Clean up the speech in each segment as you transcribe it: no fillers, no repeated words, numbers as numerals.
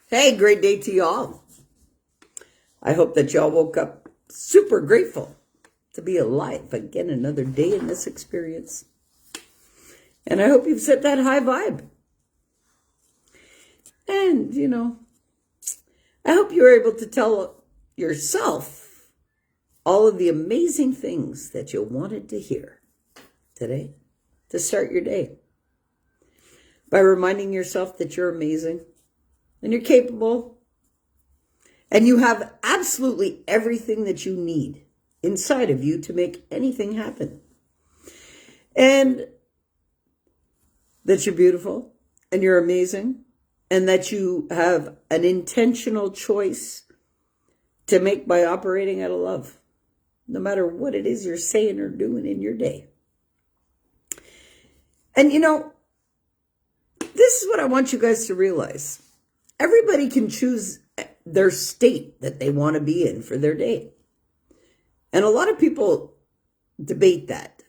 Hey, great day to y'all. I hope that y'all woke up super grateful to be alive again another day in this experience. And I hope you've set that high vibe. And, I hope you're able to tell yourself all of the amazing things that you wanted to hear today to start your day. By reminding yourself that you're amazing and you're capable. And you have absolutely everything that you need inside of you to make anything happen. And that you're beautiful and you're amazing and that you have an intentional choice to make by operating out of love, no matter what it is you're saying or doing in your day. And this is what I want you guys to realize. Everybody can choose their state that they want to be in for their day. And a lot of people debate that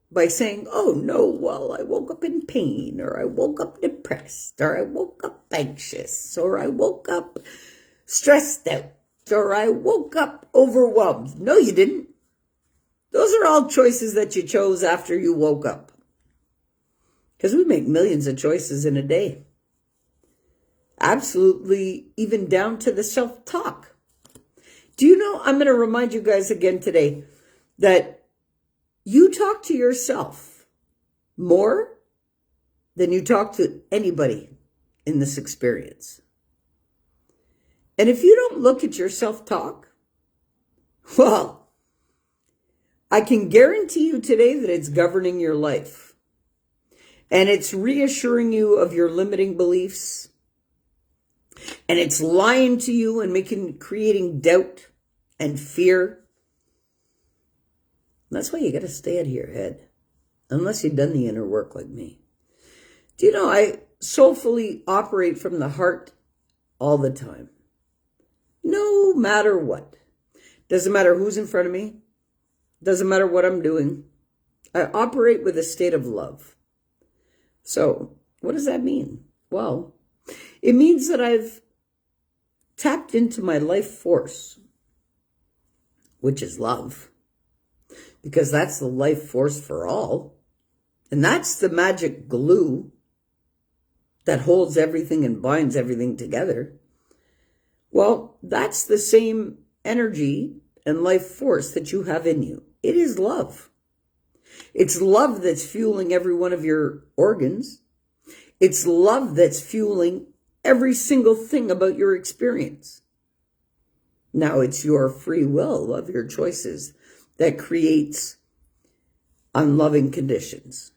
by saying, oh no, well, I woke up in pain, or I woke up depressed, or I woke up anxious, or I woke up stressed out, or I woke up overwhelmed. No, you didn't. Those are all choices that you chose after you woke up. Because we make millions of choices in a day. Absolutely, even down to the self-talk. Do you know, I'm going to remind you guys again today that you talk to yourself more than you talk to anybody in this experience. And if you don't look at your self-talk, well, I can guarantee you today that it's governing your life. And it's reassuring you of your limiting beliefs. And it's lying to you and creating doubt and fear. And that's why you got to stay out of your head. Unless you've done the inner work like me. Do you know, I soulfully operate from the heart all the time. No matter what. Doesn't matter who's in front of me. Doesn't matter what I'm doing. I operate with a state of love. So, what does that mean? Well, it means that I've tapped into my life force, which is love, because that's the life force for all. And that's the magic glue that holds everything and binds everything together. Well, that's the same energy and life force that you have in you. It is love. It's love that's fueling every one of your organs. It's love that's fueling every single thing about your experience. Now it's your free will of your choices that creates unloving conditions.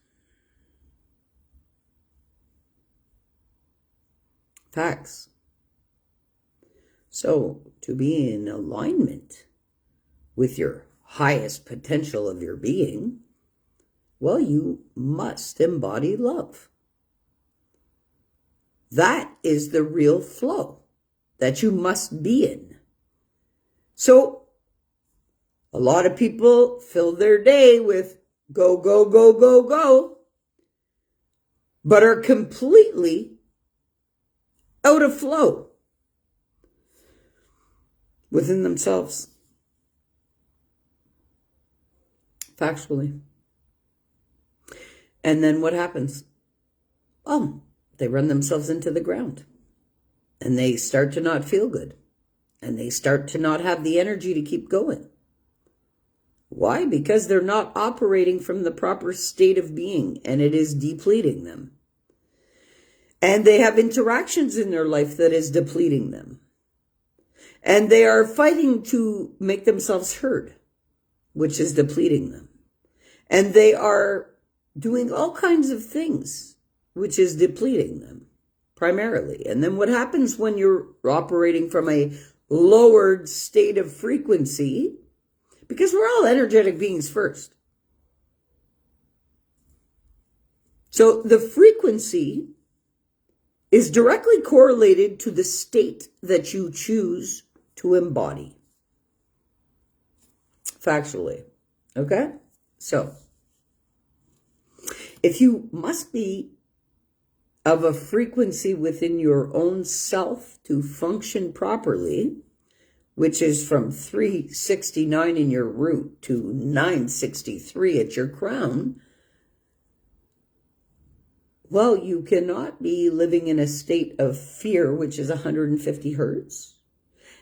Facts. So to be in alignment with your highest potential of your being, well, you must embody love. That is the real flow that you must be in. So, a lot of people fill their day with go, go, go, go, go, but are completely out of flow within themselves. Factually. And then what happens? They run themselves into the ground. And they start to not feel good. And they start to not have the energy to keep going. Why? Because they're not operating from the proper state of being, and it is depleting them. And they have interactions in their life that is depleting them. And they are fighting to make themselves heard, which is depleting them. And they are doing all kinds of things, which is depleting them, primarily. And then what happens when you're operating from a lowered state of frequency, because we're all energetic beings first. So the frequency is directly correlated to the state that you choose to embody. Factually. Okay? So, if you must be of a frequency within your own self to function properly, which is from 369 in your root to 963 at your crown, well, you cannot be living in a state of fear, which is 150 hertz.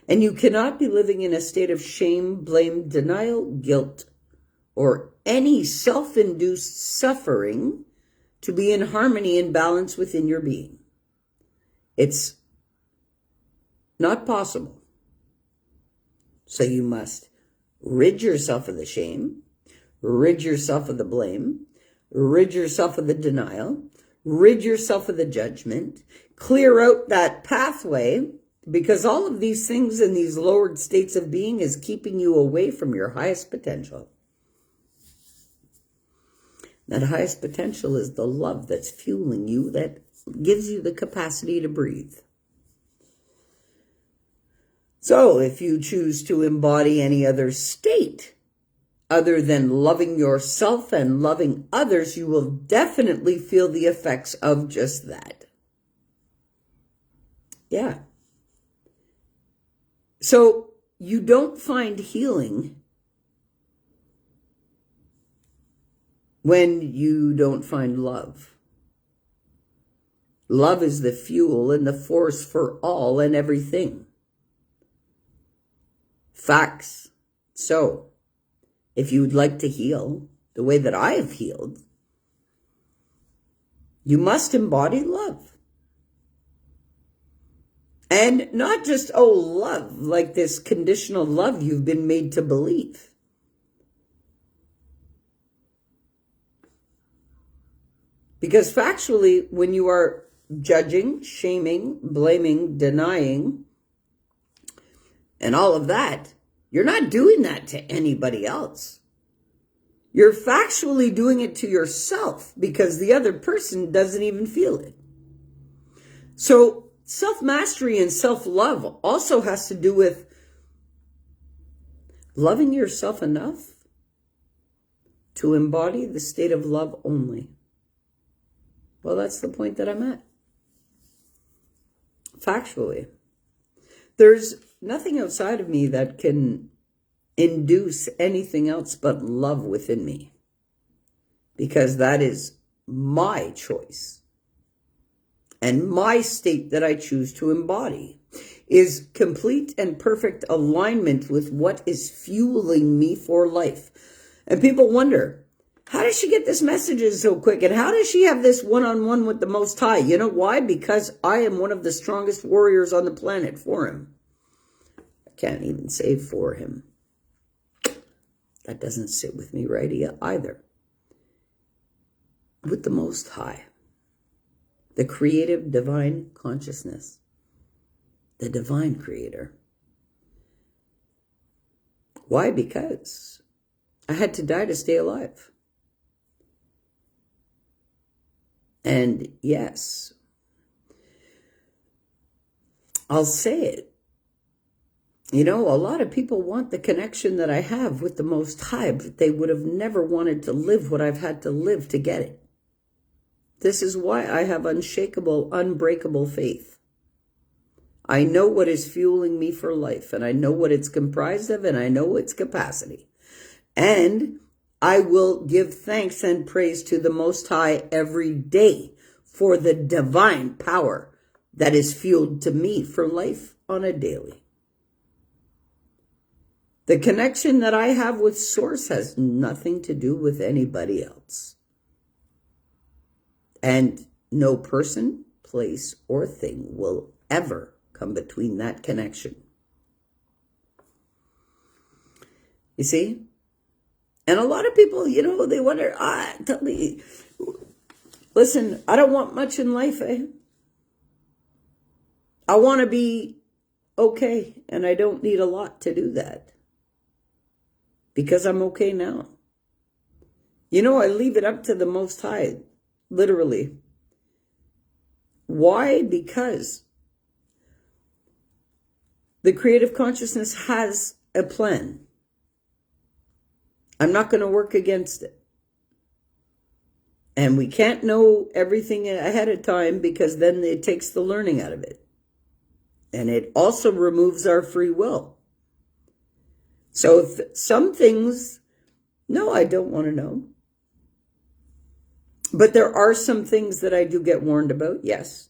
And you cannot be living in a state of shame, blame, denial, guilt, or any self-induced suffering to be in harmony and balance within your being. It's not possible. So you must rid yourself of the shame, rid yourself of the blame, rid yourself of the denial, rid yourself of the judgment, clear out that pathway, because all of these things in these lowered states of being is keeping you away from your highest potential. That highest potential is the love that's fueling you, that gives you the capacity to breathe. So if you choose to embody any other state other than loving yourself and loving others, you will definitely feel the effects of just that. Yeah. So you don't find healing when you don't find love. Love is the fuel and the force for all and everything. Facts. So, if you'd like to heal the way that I have healed, you must embody love. And not just, love, like this conditional love you've been made to believe. Because factually, when you are judging, shaming, blaming, denying, and all of that, you're not doing that to anybody else. You're factually doing it to yourself because the other person doesn't even feel it. So self-mastery and self-love also has to do with loving yourself enough to embody the state of love only. Well, that's the point that I'm at. Factually. There's nothing outside of me that can induce anything else but love within me. Because that is my choice. And my state that I choose to embody is complete and perfect alignment with what is fueling me for life. And people wonder, how does she get this messages so quick? And how does she have this one-on-one with the Most High? You know why? Because I am one of the strongest warriors on the planet for him. I can't even say for him. That doesn't sit with me right either. With the Most High. The creative divine consciousness. The divine creator. Why? Because I had to die to stay alive. And yes, I'll say it. You know, a lot of people want the connection that I have with the Most High, but they would have never wanted to live what I've had to live to get it. This is why I have unshakable, unbreakable faith. I know what is fueling me for life, and I know what it's comprised of, and I know its capacity. And I will give thanks and praise to the Most High every day for the divine power that is fueled to me for life on a daily. The connection that I have with Source has nothing to do with anybody else. And no person, place, or thing will ever come between that connection. You see? And a lot of people, you know, they wonder, tell me, listen, I don't want much in life, eh? I want to be okay, and I don't need a lot to do that. Because I'm okay now. You know, I leave it up to the Most High, literally. Why? Because the creative consciousness has a plan. I'm not going to work against it. And we can't know everything ahead of time because then it takes the learning out of it. And it also removes our free will. So if some things, no, I don't want to know. But there are some things that I do get warned about, yes.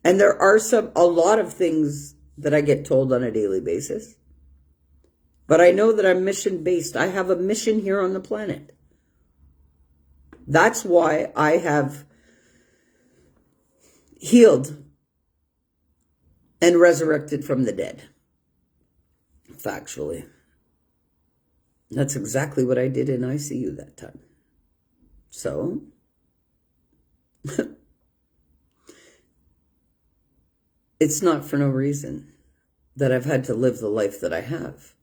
And there are a lot of things that I get told on a daily basis. But I know that I'm mission-based. I have a mission here on the planet. That's why I have healed and resurrected from the dead. Factually. That's exactly what I did in ICU that time. So, it's not for no reason that I've had to live the life that I have.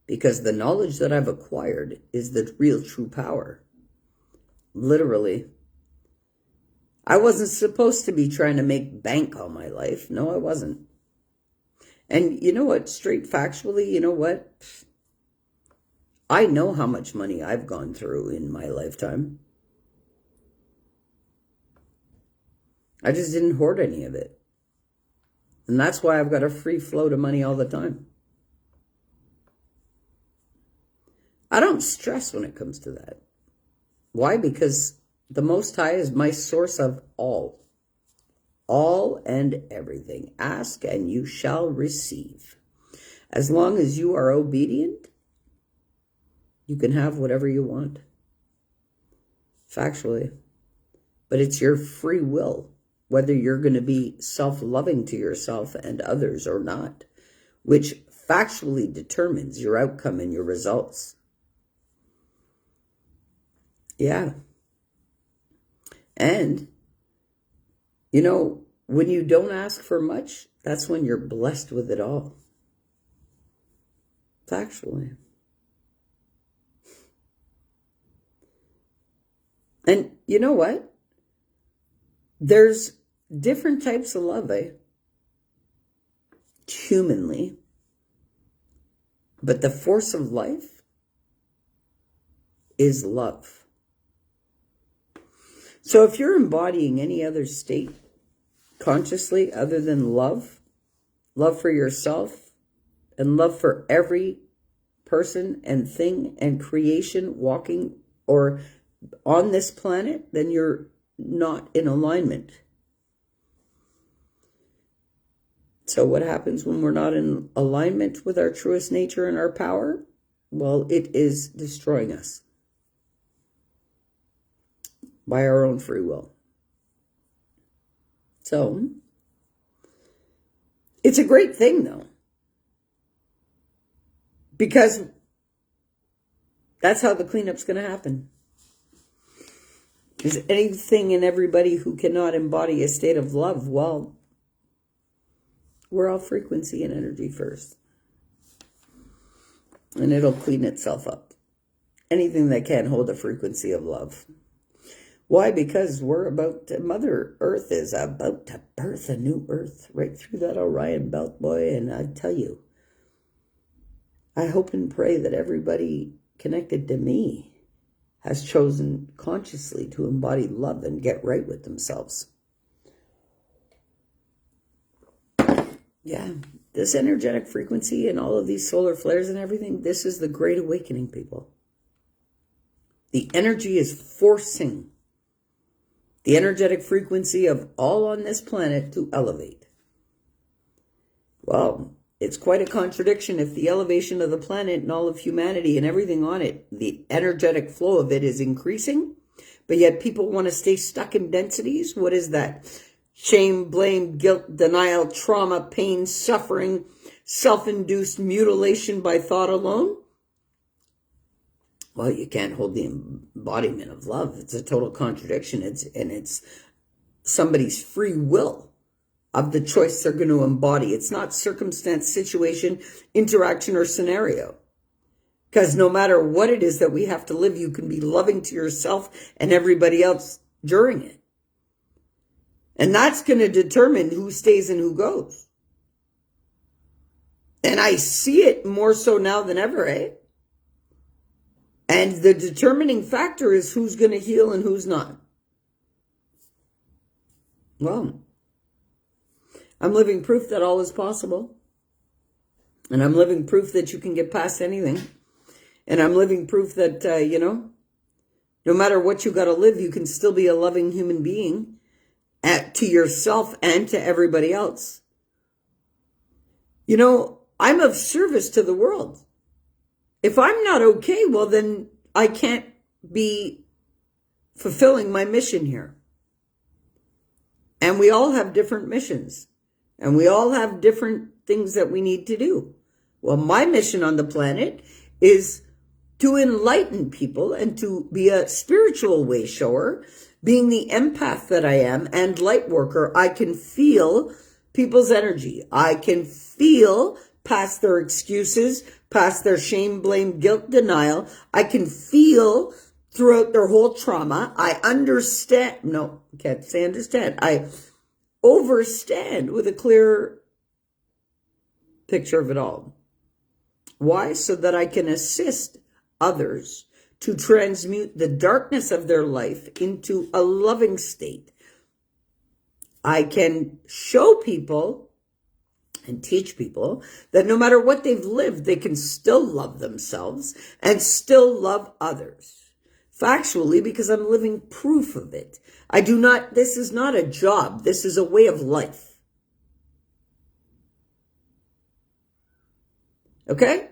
Because the knowledge that I've acquired is the real true power. Literally. I wasn't supposed to be trying to make bank all my life. No, I wasn't. And you know what? Straight factually, you know what? I know how much money I've gone through in my lifetime. I just didn't hoard any of it. And that's why I've got a free flow to money all the time. I don't stress when it comes to that. Why? Because the Most High is my source of all. All and everything. Ask and you shall receive. As long as you are obedient, you can have whatever you want. Factually. But it's your free will, whether you're going to be self-loving to yourself and others or not, which factually determines your outcome and your results. Yeah. And, you know, when you don't ask for much, that's when you're blessed with it all. Factually. And you know what? There's different types of love, humanly. But the force of life is love. So if you're embodying any other state consciously other than love, love for yourself, and love for every person and thing and creation walking or on this planet, then you're not in alignment. So what happens when we're not in alignment with our truest nature and our power? Well, it is destroying us by our own free will. So, it's a great thing, though, because that's how the cleanup's going to happen. Is anything and everybody who cannot embody a state of love, well, we're all frequency and energy first. And it'll clean itself up. Anything that can't hold a frequency of love. Why? Because Mother Earth is about to birth a new Earth right through that Orion belt, boy. And I tell you, I hope and pray that everybody connected to me has chosen consciously to embody love and get right with themselves. Yeah, this energetic frequency and all of these solar flares and everything, this is the Great Awakening, people. The energy is forcing the energetic frequency of all on this planet to elevate. Well, it's quite a contradiction if the elevation of the planet and all of humanity and everything on it, the energetic flow of it is increasing, but yet people want to stay stuck in densities. What is that? Shame, blame, guilt, denial, trauma, pain, suffering, self-induced mutilation by thought alone. Well, you can't hold the embodiment of love. It's a total contradiction. It's somebody's free will of the choice they're going to embody. It's not circumstance, situation, interaction, or scenario. Because no matter what it is that we have to live, you can be loving to yourself and everybody else during it. And that's going to determine who stays and who goes. And I see it more so now than ever, And the determining factor is who's going to heal and who's not. Well, I'm living proof that all is possible. And I'm living proof that you can get past anything. And I'm living proof that, no matter what you got to live, you can still be a loving human being to yourself and to everybody else. I'm of service to the world. If I'm not okay, well, then I can't be fulfilling my mission here. And we all have different missions. And we all have different things that we need to do. Well, my mission on the planet is to enlighten people and to be a spiritual way shower. Being the empath that I am and light worker, I can feel people's energy. I can feel past their excuses, past their shame, blame, guilt, denial. I can feel throughout their whole trauma. I understand. No, can't say understand. I overstand with a clear picture of it all. Why? So that I can assist others to transmute the darkness of their life into a loving state. I can show people and teach people that no matter what they've lived, they can still love themselves and still love others. Factually, because I'm living proof of it. This is not a job. This is a way of life. Okay?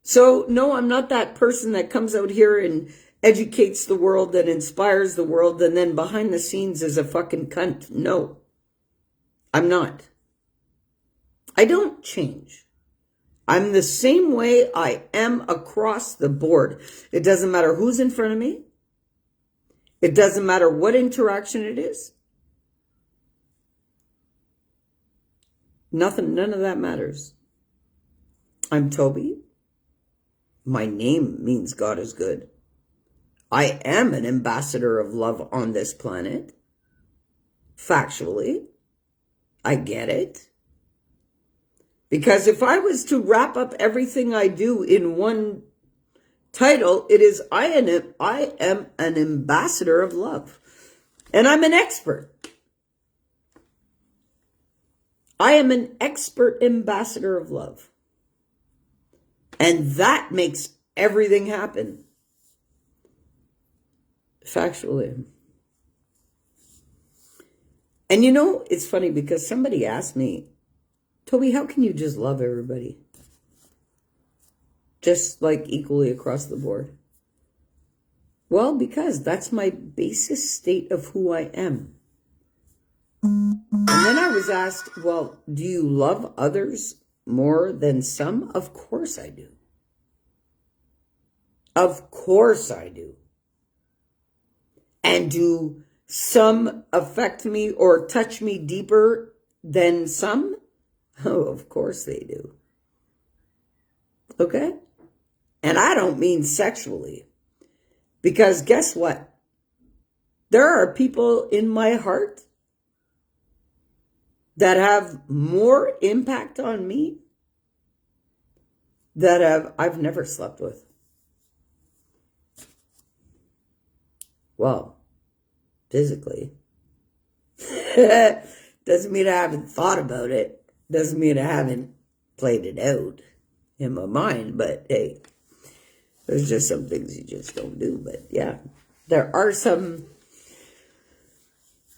So, no, I'm not that person that comes out here and educates the world and inspires the world and then behind the scenes is a fucking cunt. No, I'm not. I don't change. I'm the same way I am across the board. It doesn't matter who's in front of me. It doesn't matter what interaction it is. None of that matters. I'm Tobi. My name means God is good. I am an ambassador of love on this planet. Factually. I get it. Because if I was to wrap up everything I do in one title, it is I am an ambassador of love. And I'm an expert. I am an expert ambassador of love. And that makes everything happen. Factually. And it's funny because somebody asked me, Tobi, how can you just love everybody? Just like equally across the board. Well, because that's my basis state of who I am. And then I was asked, well, do you love others more than some? Of course I do. Of course I do. And do some affect me or touch me deeper than some? Oh, of course they do. Okay? And I don't mean sexually. Because guess what? There are people in my heart that have more impact on me that I've never slept with. Well, physically. Doesn't mean I haven't thought about it. Doesn't mean I haven't played it out in my mind. But hey, there's just some things you just don't do. But yeah, there are some,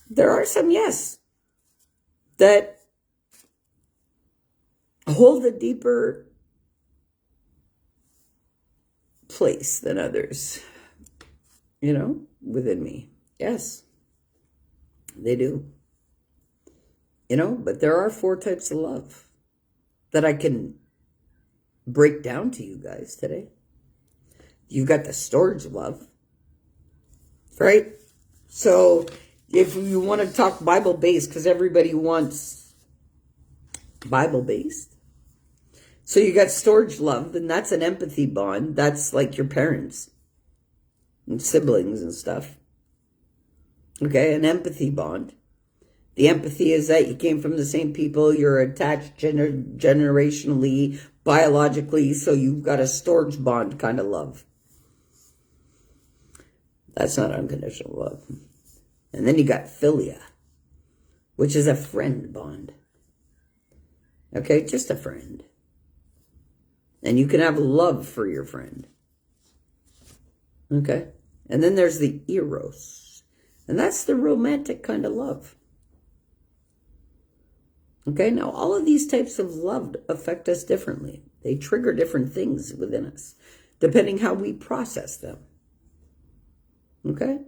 yes, that hold a deeper place than others, within me. Yes, they do. But there are 4 types of love that I can break down to you guys today. You've got the storage love, right? So if you want to talk Bible-based, because everybody wants Bible-based. So you got storage love, and that's an empathy bond. That's like your parents and siblings and stuff. Okay, an empathy bond. The empathy is that you came from the same people, you're attached generationally, biologically, so you've got a storage bond kind of love. That's not unconditional love. And then you got philia, which is a friend bond. Okay, just a friend. And you can have love for your friend. Okay? And then there's the eros. And that's the romantic kind of love. Okay, now all of these types of love affect us differently. They trigger different things within us, depending how we process them. Okay?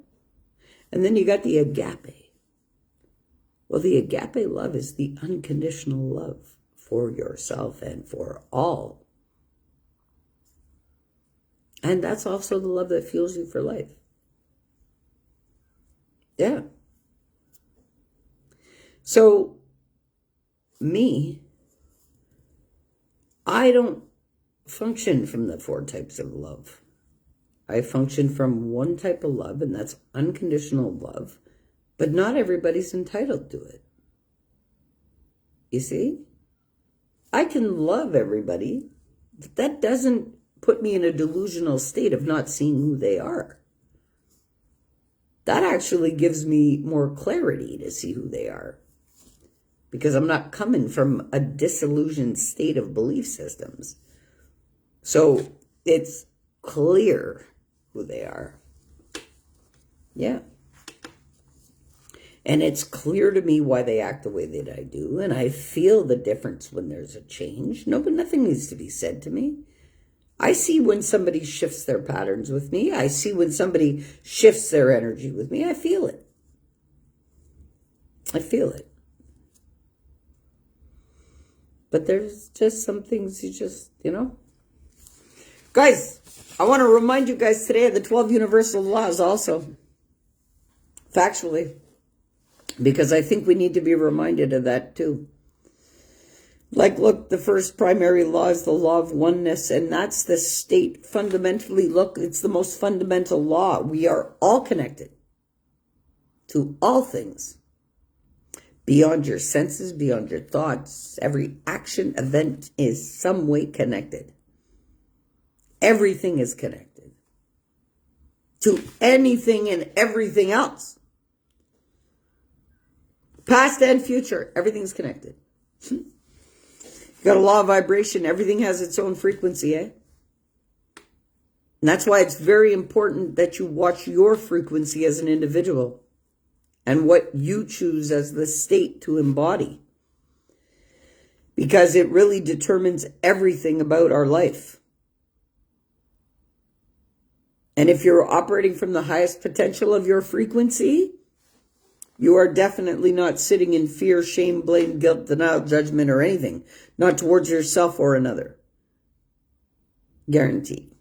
And then you got the agape. Well, the agape love is the unconditional love for yourself and for all. And that's also the love that fuels you for life. Yeah. So, me, I don't function from the 4 types of love. I function from one type of love, and that's unconditional love. But not everybody's entitled to it. You see? I can love everybody, but that doesn't put me in a delusional state of not seeing who they are. That actually gives me more clarity to see who they are. Because I'm not coming from a disillusioned state of belief systems. So it's clear who they are. Yeah. And it's clear to me why they act the way that I do. And I feel the difference when there's a change. No, but nothing needs to be said to me. I see when somebody shifts their patterns with me. I see when somebody shifts their energy with me. I feel it. I feel it. But there's just some things you just, Guys, I want to remind you guys today of the 12 universal laws also. Factually. Because I think we need to be reminded of that too. Like, look, the first primary law is the law of oneness, and that's the state fundamentally. Look, it's the most fundamental law. We are all connected to all things. Beyond your senses, beyond your thoughts, every action, event is some way connected. Everything is connected to anything and everything else. Past and future, everything's connected. You got a law of vibration. Everything has its own frequency, eh? And that's why it's very important that you watch your frequency as an individual and what you choose as the state to embody. Because it really determines everything about our life. And if you're operating from the highest potential of your frequency, you are definitely not sitting in fear, shame, blame, guilt, denial, judgment, or anything. Not towards yourself or another. Guaranteed.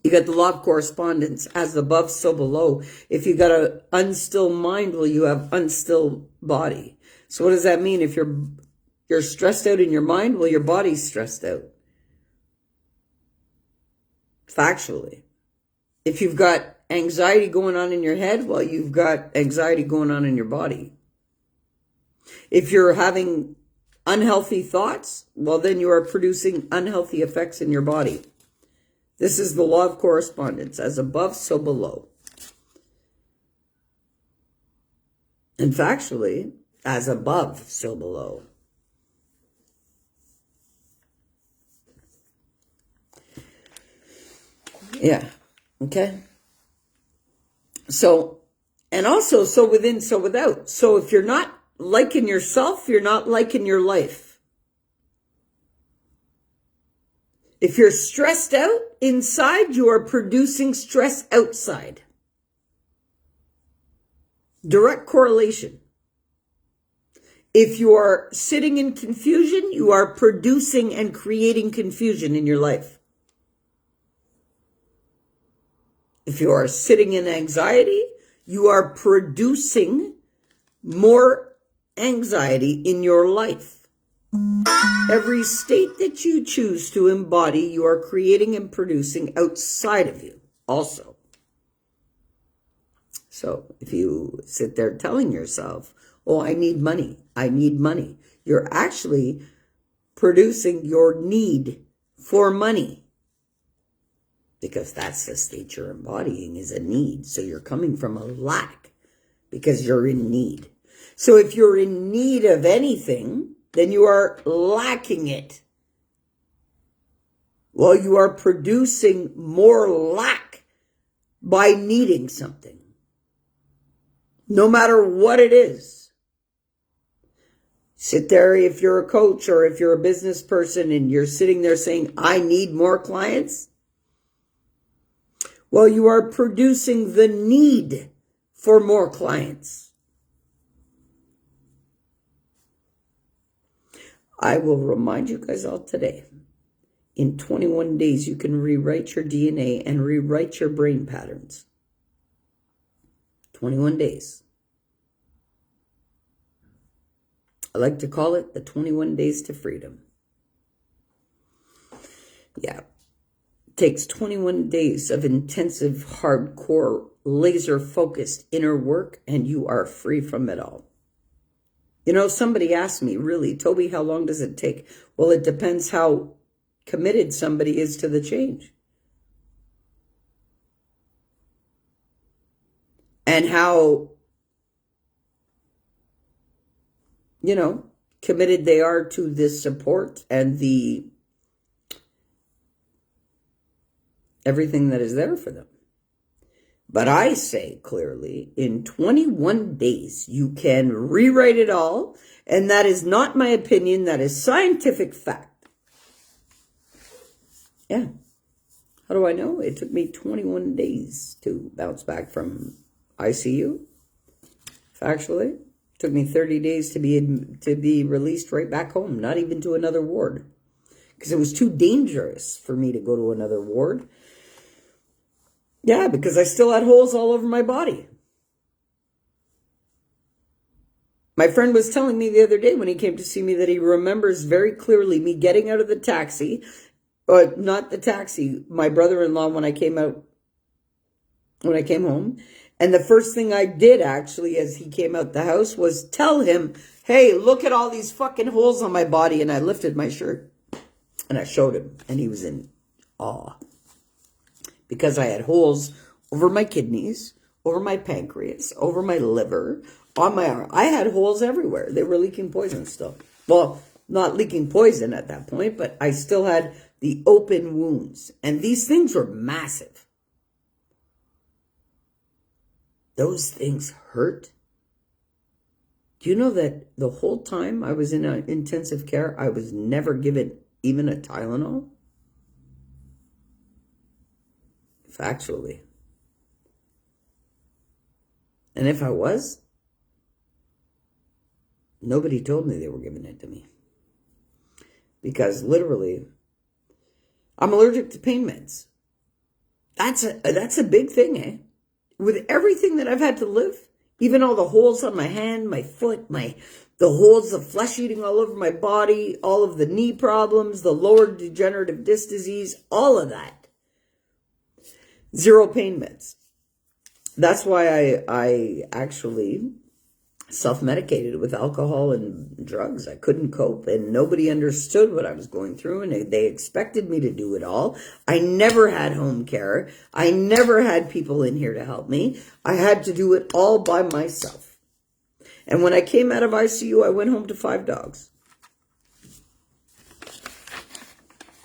You got the law of correspondence. As above, so below. If you got an unstill mind, well, you have unstill body. So what does that mean? If you're stressed out in your mind, well, your body's stressed out. Factually. If you've got anxiety going on in your head, well, you've got anxiety going on in your body. If you're having unhealthy thoughts, well, then you are producing unhealthy effects in your body. This is the law of correspondence. As above, so below. And factually, as above, so below. Yeah. Okay. So, and also, so within, so without. So if you're not liking yourself, you're not liking your life. If you're stressed out inside, you are producing stress outside. Direct correlation. If you are sitting in confusion, you are producing and creating confusion in your life. If you are sitting in anxiety, you are producing more anxiety in your life. Every state that you choose to embody, you are creating and producing outside of you also. So if you sit there telling yourself, oh, I need money, you're actually producing your need for money. because that's the state you're embodying, is a need. So you're coming from a lack because you're in need. So if you're in need of anything, then you are lacking it. Well, you are producing more lack by needing something, no matter what it is. Sit there, if you're a coach or if you're a business person and you're sitting there saying, I need more clients. Well, you are producing the need for more clients. I will remind you guys all today, in 21 days, you can rewrite your DNA and rewrite your brain patterns. 21 days. I like to call it the 21 days to freedom. Yeah. It takes 21 days of intensive, hardcore, laser-focused inner work, and you are free from it all. You know, somebody asked me, really, Tobi, how long does it take? Well, it depends how committed somebody is to the change. And how, you know, committed they are to this support and the everything that is there for them. But I say clearly, in 21 days, you can rewrite it all. And that is not my opinion. That is scientific fact. Yeah. How do I know? It took me 21 days to bounce back from ICU. Factually, it took me 30 days to be released right back home, not even to another ward, because it was too dangerous for me to go to another ward. Yeah, because I still had holes all over my body. My friend was telling me the other day when he came to see me that he remembers very clearly me getting out of the taxi, or not the taxi, my brother-in-law when I came home. And the first thing I did actually as he came out the house was tell him, hey, look at all these fucking holes on my body. And I lifted my shirt and I showed him, and he was in awe. Because I had holes over my kidneys, over my pancreas, over my liver, on my arm. I had holes everywhere. They were leaking poison still. Well, not leaking poison at that point, but I still had the open wounds. And these things were massive. Those things hurt. Do you know that the whole time I was in intensive care, I was never given even a Tylenol? Factually. And if I was, nobody told me they were giving it to me. Because literally, I'm allergic to pain meds. That's a big thing, eh? With everything that I've had to live, even all the holes on my hand, my foot, the holes of flesh eating all over my body, all of the knee problems, the lower degenerative disc disease, all of that. Zero pain meds. That's why I actually self-medicated with alcohol and drugs. I couldn't cope, and nobody understood what I was going through, and they expected me to do it all. I never had home care. I never had people in here to help me. I had to do it all by myself. And when I came out of ICU, I went home to 5 dogs.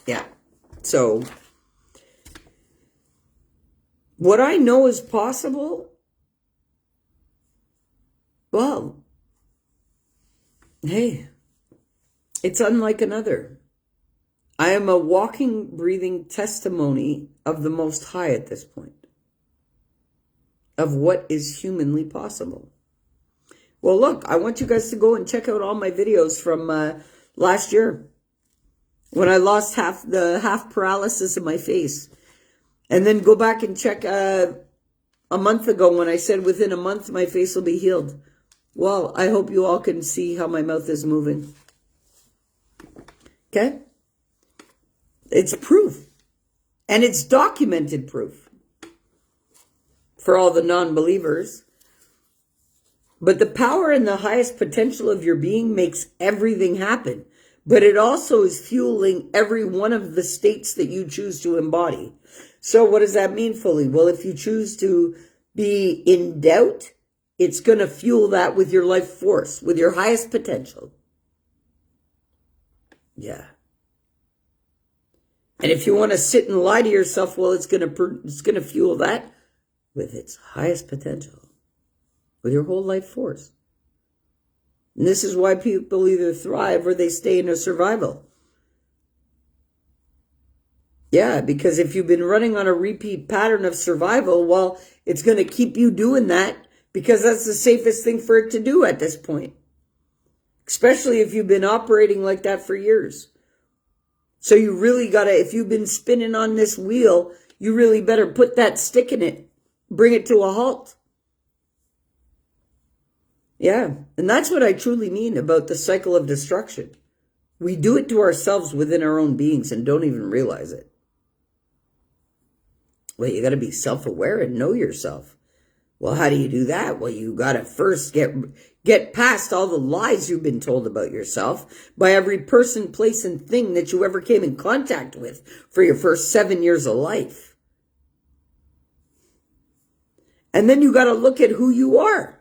Yeah. So what I know is possible, well, hey, it's unlike another. I am a walking, breathing testimony of the Most High at this point, of what is humanly possible. Well, look, I want you guys to go and check out all my videos from last year when I lost half paralysis in my face. And then go back and check a month ago when I said within a month my face will be healed. Well, I hope you all can see how my mouth is moving. Okay? It's proof. And it's documented proof for all the non-believers. But the power and the highest potential of your being makes everything happen. but it also is fueling every one of the states that you choose to embody. So what does that mean fully? Well, if you choose to be in doubt, it's going to fuel that with your life force, with your highest potential. Yeah. And if you want to sit and lie to yourself, well, it's going to fuel that with its highest potential, with your whole life force. And this is why people either thrive or they stay in a survival. Yeah, because if you've been running on a repeat pattern of survival, well, it's going to keep you doing that because that's the safest thing for it to do at this point. Especially if you've been operating like that for years. So you really got to, if you've been spinning on this wheel, you really better put that stick in it. Bring it to a halt. Yeah, and that's what I truly mean about the cycle of destruction. We do it to ourselves within our own beings and don't even realize it. Well, you got to be self-aware and know yourself. Well, how do you do that? Well, you got to first get past all the lies you've been told about yourself by every person, place, and thing that you ever came in contact with for your first 7 years of life. And then you got to look at who you are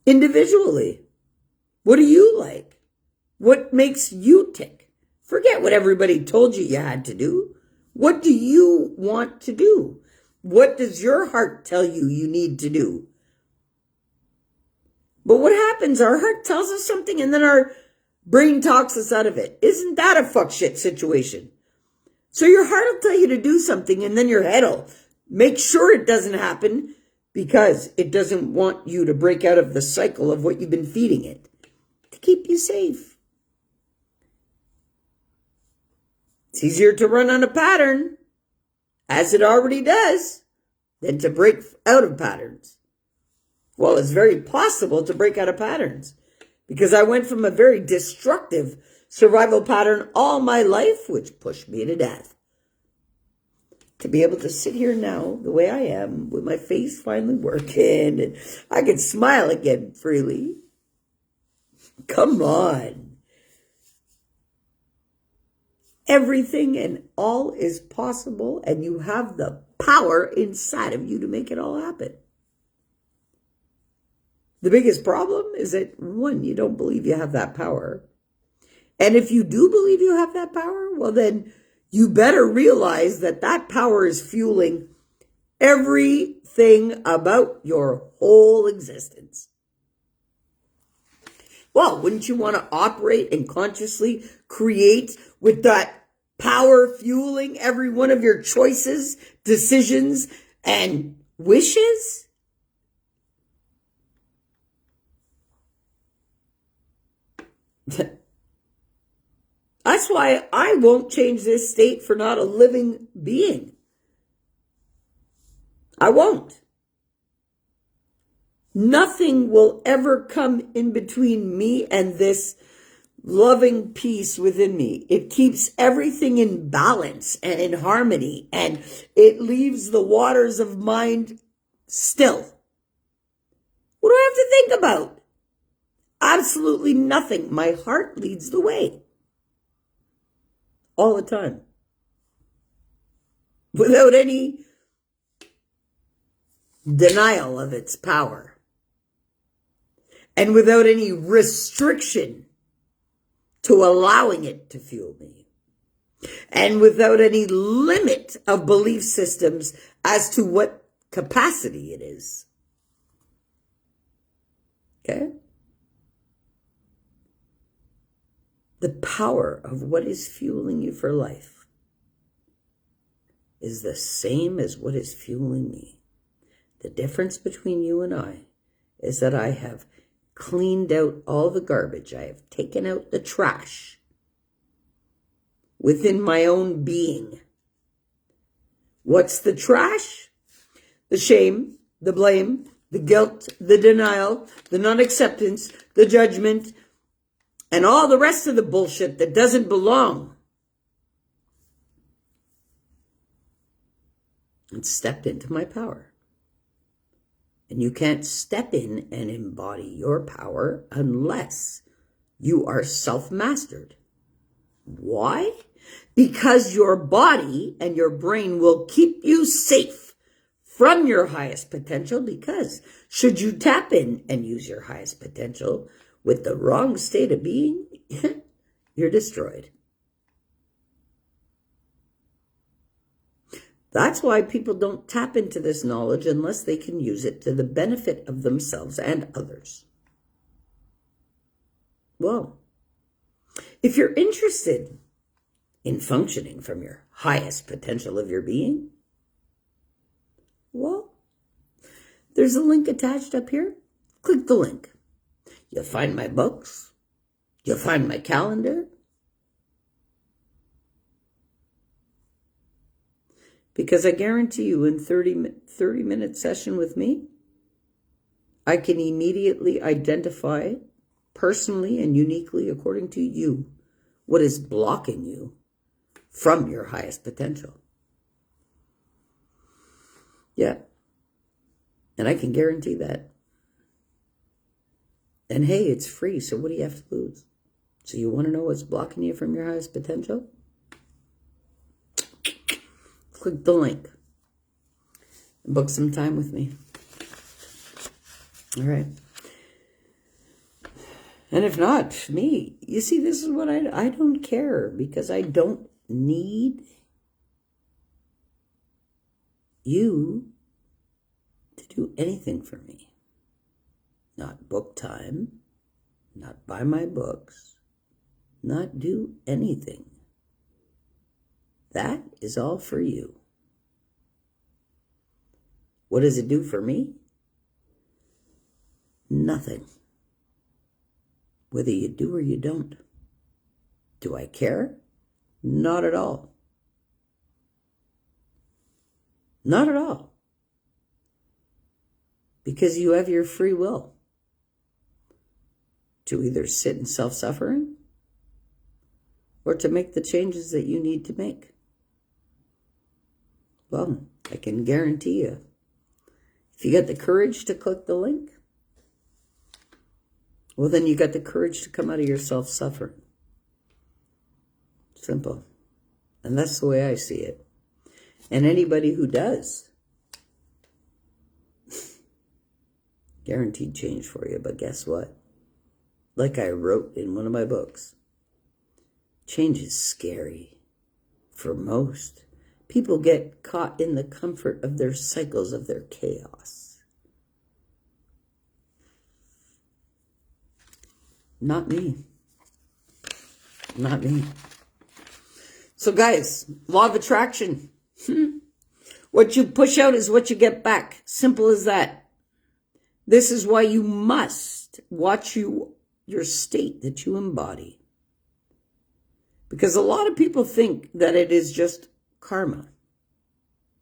individually. What do you like? What makes you tick? Forget what everybody told you had to do. What do you want to do? What does your heart tell you you need to do? But what happens? Our heart tells us something and then our brain talks us out of it. Isn't that a fuck shit situation? So your heart will tell you to do something and then your head will make sure it doesn't happen because it doesn't want you to break out of the cycle of what you've been feeding it to keep you safe. It's easier to run on a pattern, as it already does, than to break out of patterns. Well, it's very possible to break out of patterns because I went from a very destructive survival pattern all my life, which pushed me to death, to be able to sit here now the way I am with my face finally working and I can smile again freely. Come on. Everything and all is possible, and you have the power inside of you to make it all happen. The biggest problem is that, one, you don't believe you have that power. And if you do believe you have that power, well, then you better realize that that power is fueling everything about your whole existence. Well, wouldn't you want to operate and consciously create with that power fueling every one of your choices, decisions, and wishes? That's why I won't change this state for not a living being. I won't. Nothing will ever come in between me and this loving peace within me. It keeps everything in balance and in harmony, and it leaves the waters of mind still. What do I have to think about? Absolutely nothing. My heart leads the way. All the time. Without any denial of its power. And without any restriction to allowing it to fuel me. And without any limit of belief systems as to what capacity it is. Okay? The power of what is fueling you for life is the same as what is fueling me. The difference between you and I is that I have cleaned out all the garbage. I have taken out the trash within my own being. What's the trash? The shame, the blame, the guilt, the denial, the non-acceptance, the judgment, and all the rest of the bullshit that doesn't belong. And stepped into my power. And you can't step in and embody your power unless You are self-mastered. Why? Because your body and your brain will keep you safe from your highest potential, because should you tap in and use your highest potential with the wrong state of being, you're destroyed. That's why people don't tap into this knowledge unless they can use it to the benefit of themselves and others. Well, if you're interested in functioning from your highest potential of your being, well, there's a link attached up here. Click the link. You'll find my books. You'll find my calendar. Because I guarantee you, in 30-minute session with me, I can immediately identify personally and uniquely, according to you, what is blocking you from your highest potential. Yeah. And I can guarantee that. And hey, it's free, so what do you have to lose? So you want to know what's blocking you from your highest potential? Click the link. Book some time with me. All right. And if not, me, you see, this is what I don't care, because I don't need you to do anything for me. Not book time, not buy my books, not do anything. That is all for you. What does it do for me? Nothing. Whether you do or you don't. Do I care? Not at all. Not at all. Because you have your free will to either sit in self-suffering or to make the changes that you need to make. Well, I can guarantee you, if you got the courage to click the link, well, then you got the courage to come out of your self-suffering. Simple. And that's the way I see it. And anybody who does, guaranteed change for you. But guess what? Like I wrote in one of my books, change is scary for most. People get caught in the comfort of their cycles, of their chaos. Not me. Not me. So guys, law of attraction. What you push out is what you get back. Simple as that. This is why you must watch your state that you embody. Because a lot of people think that it is just karma.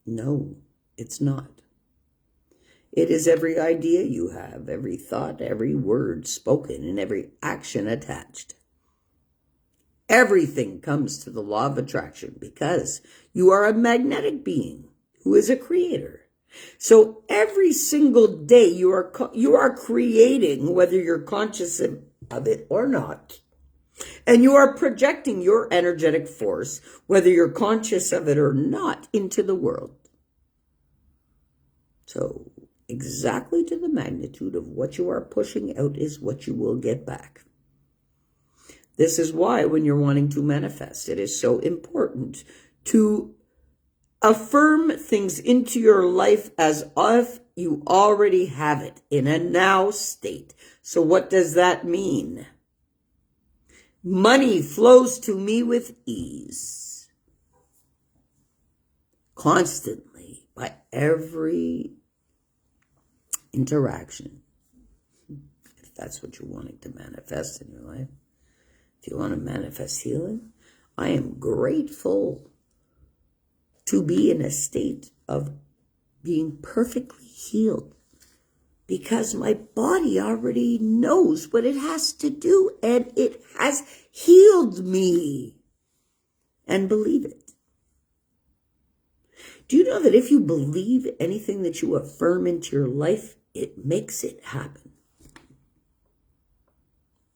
No, it's not. It is every idea you have, every thought, every word spoken, and every action attached. Everything comes to the law of attraction because you are a magnetic being who is a creator. So every single day you are creating, whether you're conscious of it or not. And you are projecting your energetic force, whether you're conscious of it or not, into the world. So exactly to the magnitude of what you are pushing out is what you will get back. This is why when you're wanting to manifest, it is so important to affirm things into your life as if you already have it in a now state. So what does that mean? Money flows to me with ease. Constantly, by every interaction. If that's what you're wanting to manifest in your life. If you want to manifest healing, I am grateful to be in a state of being perfectly healed because my body already knows what it has to do and it has healed me. And believe it. Do you know that if you believe anything that you affirm into your life, it makes it happen?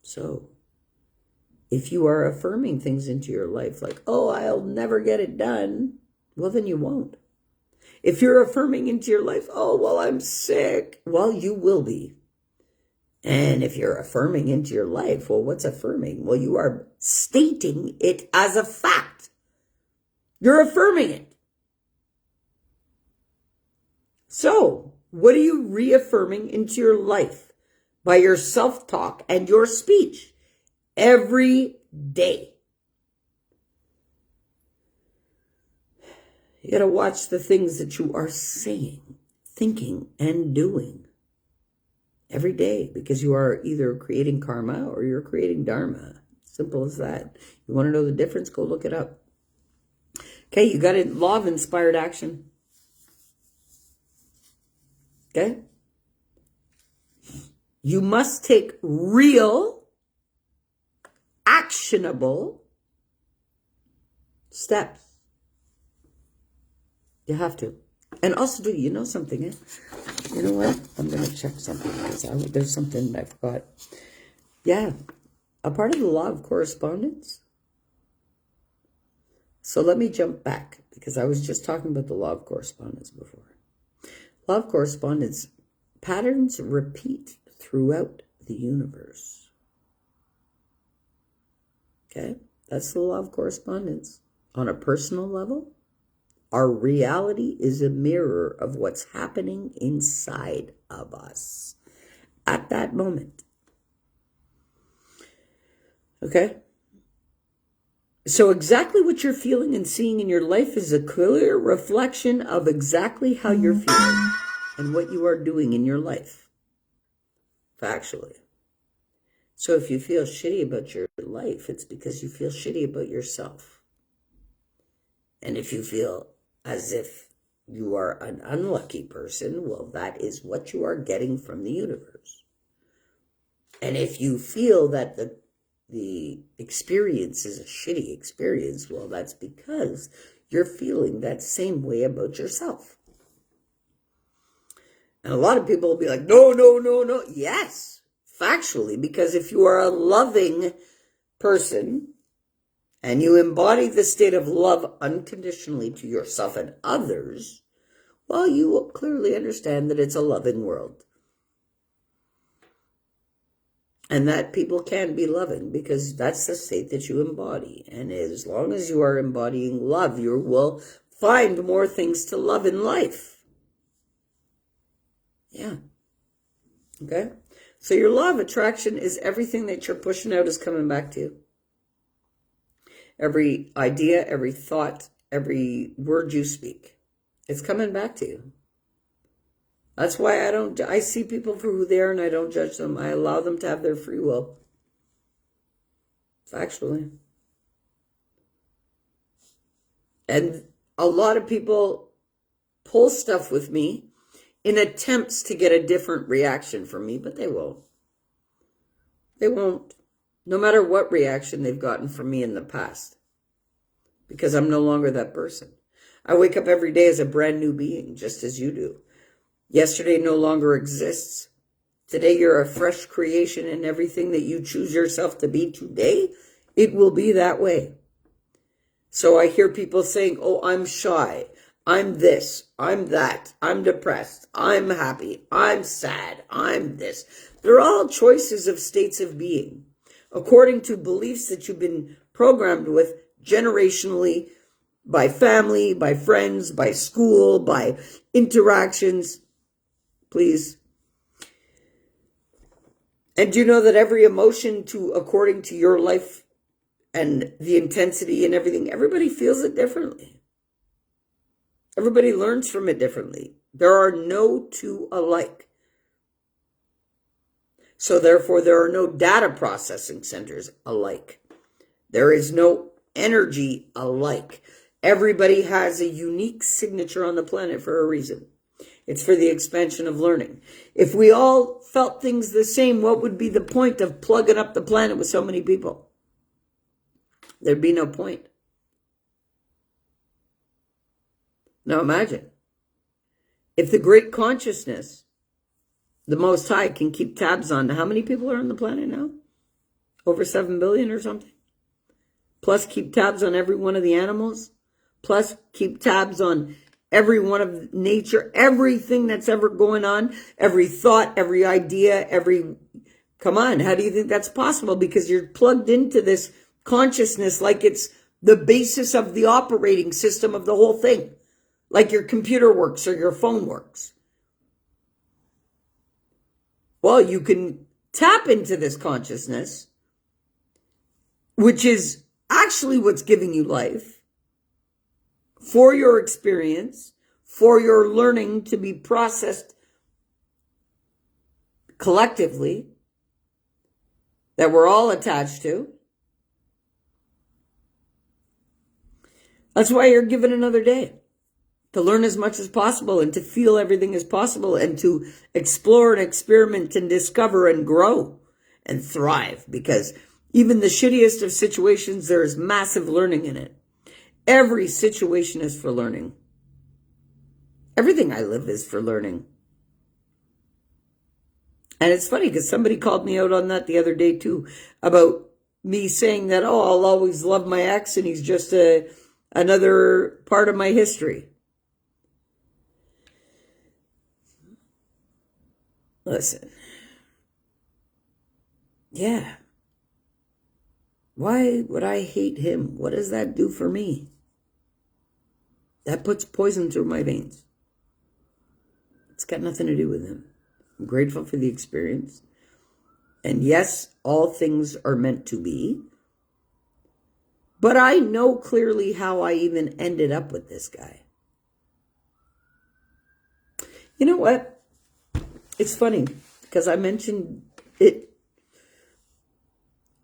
So, If you are affirming things into your life like, oh, I'll never get it done, well, then you won't. If you're affirming into your life, oh, well, I'm sick, well, you will be. And if you're affirming into your life, well, what's affirming? Well, you are stating it as a fact. You're affirming it. So, what are you reaffirming into your life by your self-talk and your speech every day? You got to watch the things that you are saying, thinking, and doing every day, because you are either creating karma or you're creating dharma. Simple as that. You want to know the difference? Go look it up. Okay, you got a law of inspired action. Okay? You must take real, actionable steps. You have to. And also, you know something, eh? You know what? I'm going to check something because there's something I forgot. Yeah. A part of the law of correspondence. So let me jump back because I was just talking about the law of correspondence before. Law of correspondence. Patterns repeat throughout the universe. Okay? That's the law of correspondence. On a personal level, our reality is a mirror of what's happening inside of us at that moment. Okay? So exactly what you're feeling and seeing in your life is a clear reflection of exactly how you're feeling and what you are doing in your life. Factually. So if you feel shitty about your life, it's because you feel shitty about yourself. And if you feel as if you are an unlucky person, well, that is what you are getting from the universe. And if you feel that the experience is a shitty experience, well, that's because you're feeling that same way about yourself. And a lot of people will be like, no, no, no, no. Yes, factually, because if you are a loving person and you embody the state of love unconditionally to yourself and others, well, you will clearly understand that it's a loving world. And that people can be loving because that's the state that you embody. And as long as you are embodying love, you will find more things to love in life. Yeah. Okay? So your law of attraction is everything that you're pushing out is coming back to you. Every idea, every thought, every word you speak, it's coming back to you. That's why I see people for who they are and I don't judge them. I allow them to have their free will. Factually. And a lot of people pull stuff with me in attempts to get a different reaction from me, but they won't. They won't. No matter what reaction they've gotten from me in the past. Because I'm no longer that person. I wake up every day as a brand new being, just as you do. Yesterday no longer exists. Today you're a fresh creation, and everything that you choose yourself to be today, it will be that way. So I hear people saying, oh, I'm shy. I'm this. I'm that. I'm depressed. I'm happy. I'm sad. I'm this. They're all choices of states of being, according to beliefs that you've been programmed with generationally, by family, by friends, by school, by interactions. Please. And do you know that every emotion, according to your life and the intensity and everything, everybody feels it differently. Everybody learns from it differently. There are no two alike. So therefore, there are no data processing centers alike. There is no energy alike. Everybody has a unique signature on the planet for a reason. It's for the expansion of learning. If we all felt things the same, what would be the point of plugging up the planet with so many people? There'd be no point. Now imagine, if the great consciousness, the Most High, can keep tabs on how many people are on the planet now? Over 7 billion or something? plus keep tabs on every one of the animals, plus keep tabs on every one of nature, everything that's ever going on, every thought, every idea, come on, how do you think that's possible? Because you're plugged into this consciousness like it's the basis of the operating system of the whole thing, like your computer works or your phone works. Well, you can tap into this consciousness, which is actually what's giving you life, for your experience, for your learning to be processed collectively, that we're all attached to. That's why you're given another day, to learn as much as possible and to feel everything as possible and to explore and experiment and discover and grow and thrive, because even the shittiest of situations, there is massive learning in it. Every situation is for learning. Everything I live is for learning. And it's funny because somebody called me out on that the other day too, about me saying that, oh, I'll always love my ex and he's just another part of my history. Listen. Yeah. Why would I hate him? What does that do for me? That puts poison through my veins. It's got nothing to do with him. I'm grateful for the experience. And yes, all things are meant to be. But I know clearly how I even ended up with this guy. You know what? It's funny because I mentioned it.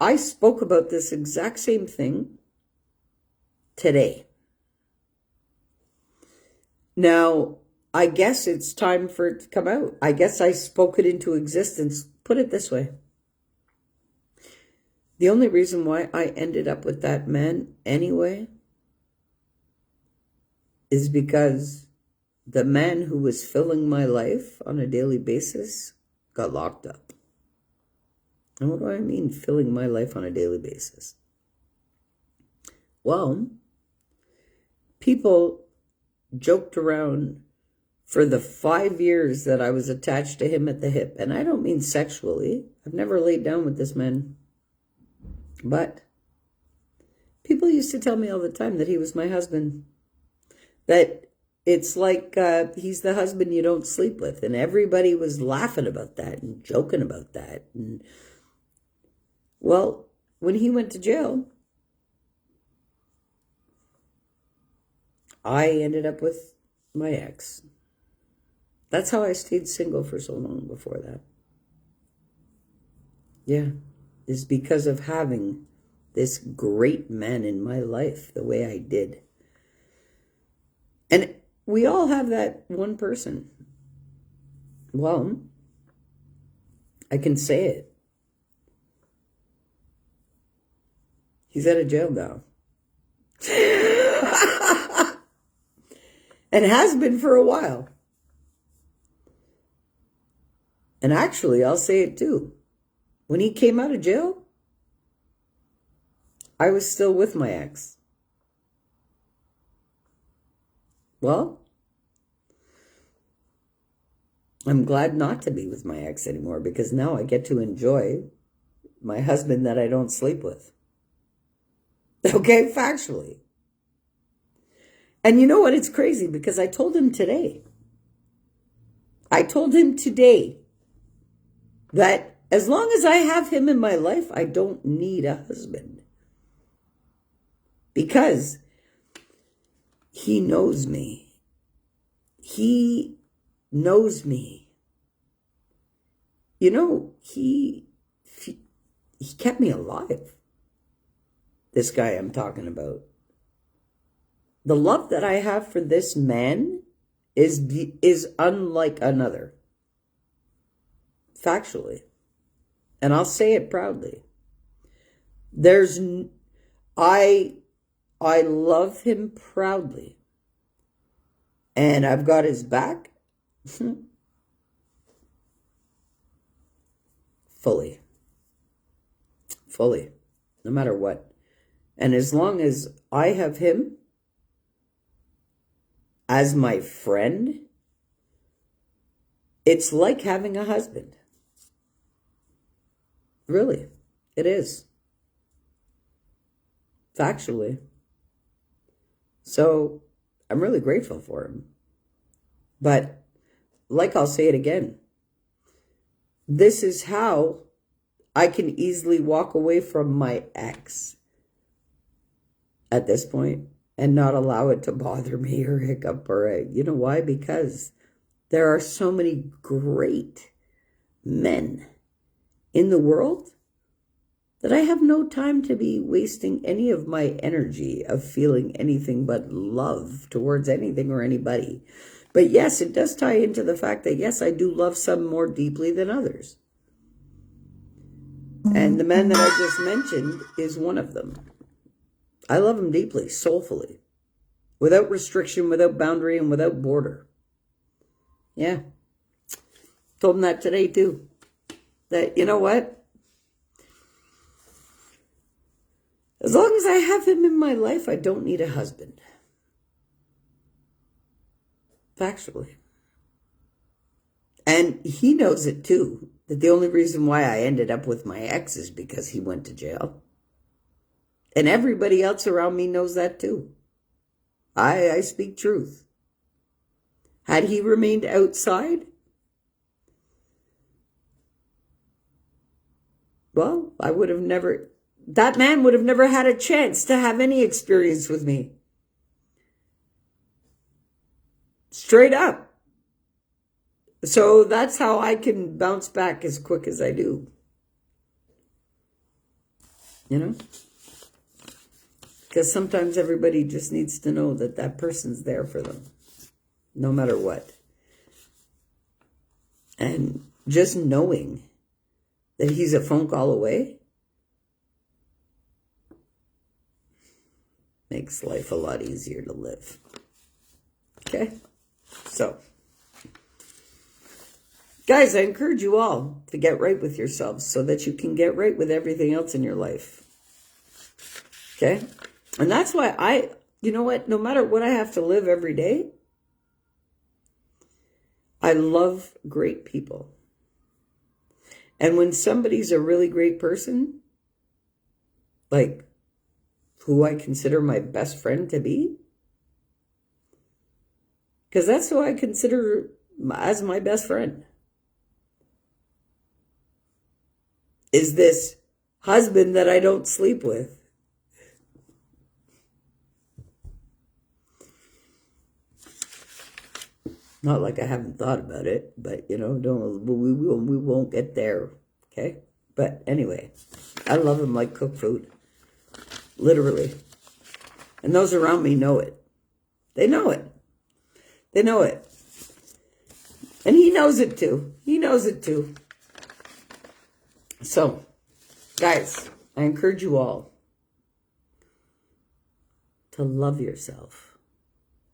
I spoke about this exact same thing today. Now, I guess it's time for it to come out. I guess I spoke it into existence. Put it this way. The only reason why I ended up with that man anyway is because the man who was filling my life on a daily basis got locked up. And what do I mean filling my life on a daily basis? Well, people joked around for the 5 years that I was attached to him at the hip. And I don't mean sexually. I've never laid down with this man. But people used to tell me all the time that he was my husband. That it's like he's the husband you don't sleep with. And everybody was laughing about that and joking about that. And, well, when he went to jail, I ended up with my ex. That's how I stayed single for so long before that. Yeah, is because of having this great man in my life the way I did. And we all have that one person. Well, I can say it. He's out of jail now. And has been for a while. And actually, I'll say it too. When he came out of jail, I was still with my ex. Well, I'm glad not to be with my ex anymore because now I get to enjoy my husband that I don't sleep with. Okay, factually. And you know what? It's crazy because I told him today. That as long as I have him in my life, I don't need a husband. Because he knows me. He knows me. You know, he kept me alive. This guy I'm talking about. The love that I have for this man is unlike another. Factually. And I'll say it proudly. I love him proudly. And I've got his back. Fully. No matter what. And as long as I have him as my friend, it's like having a husband. Really, it is. Factually. So I'm really grateful for him. But like I'll say it again, this is how I can easily walk away from my ex at this point and not allow it to bother me or hiccup or, you know why? Because there are so many great men in the world that I have no time to be wasting any of my energy of feeling anything but love towards anything or anybody. But yes, it does tie into the fact that, yes, I do love some more deeply than others. And the man that I just mentioned is one of them. I love him deeply, soulfully, without restriction, without boundary, and without border. Yeah. Told him that today, too. That, you know what? As long as I have him in my life, I don't need a husband. Factually. And he knows it too, that the only reason why I ended up with my ex is because he went to jail. And everybody else around me knows that too. I speak truth. Had he remained outside, well, I would have never... That man would have never had a chance to have any experience with me. Straight up. So that's how I can bounce back as quick as I do. You know? Because sometimes everybody just needs to know that that person's there for them. No matter what. And just knowing that he's a phone call away makes life a lot easier to live. Okay? So, guys, I encourage you all to get right with yourselves so that you can get right with everything else in your life. Okay? And that's why you know what? No matter what I have to live every day, I love great people. And when somebody's a really great person, like who I consider my best friend to be, because that's who I consider as my best friend, is this husband that I don't sleep with. Not like I haven't thought about it, but, you know, we won't get there, okay? But anyway, I love him like cooked food, literally. And those around me know it. They know it. They know it. And he knows it too. He knows it too. So, guys, I encourage you all to love yourself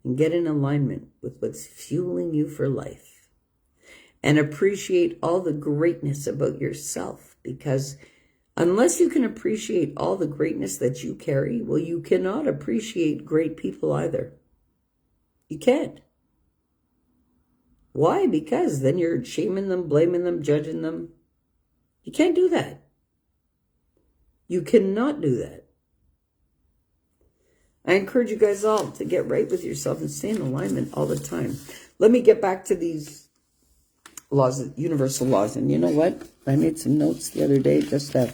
and get in alignment with what's fueling you for life. And appreciate all the greatness about yourself, because unless you can appreciate all the greatness that you carry, well, you cannot appreciate great people either. You can't. Why? Because then you're shaming them, blaming them, judging them. You can't do that. You cannot do that. I encourage you guys all to get right with yourself and stay in alignment all the time. Let me get back to these laws, universal laws. And you know what? I made some notes the other day, just I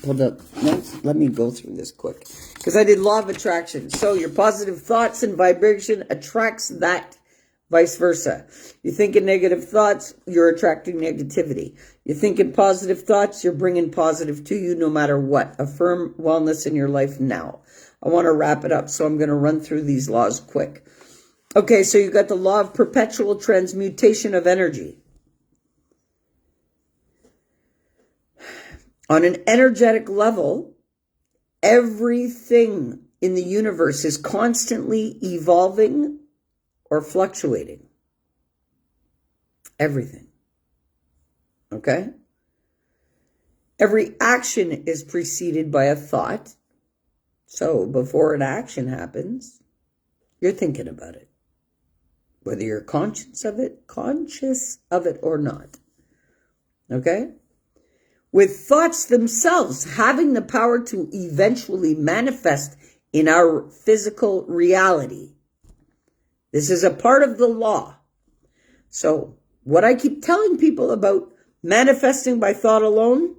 pulled up notes. Let me go through this quick. Because I did law of attraction. So your positive thoughts and vibration attracts that, vice versa. You're thinking negative thoughts, you're attracting negativity. You're thinking positive thoughts, you're bringing positive to you no matter what. Affirm wellness in your life now. I want to wrap it up, so I'm going to run through these laws quick. Okay, so you got the law of perpetual transmutation of energy. On an energetic level, everything in the universe is constantly evolving or fluctuating. Everything. Okay? Every action is preceded by a thought. So before an action happens, you're thinking about it, whether you're conscious of it or not. Okay? With thoughts themselves having the power to eventually manifest in our physical reality. This is a part of the law. So, what I keep telling people about manifesting by thought alone,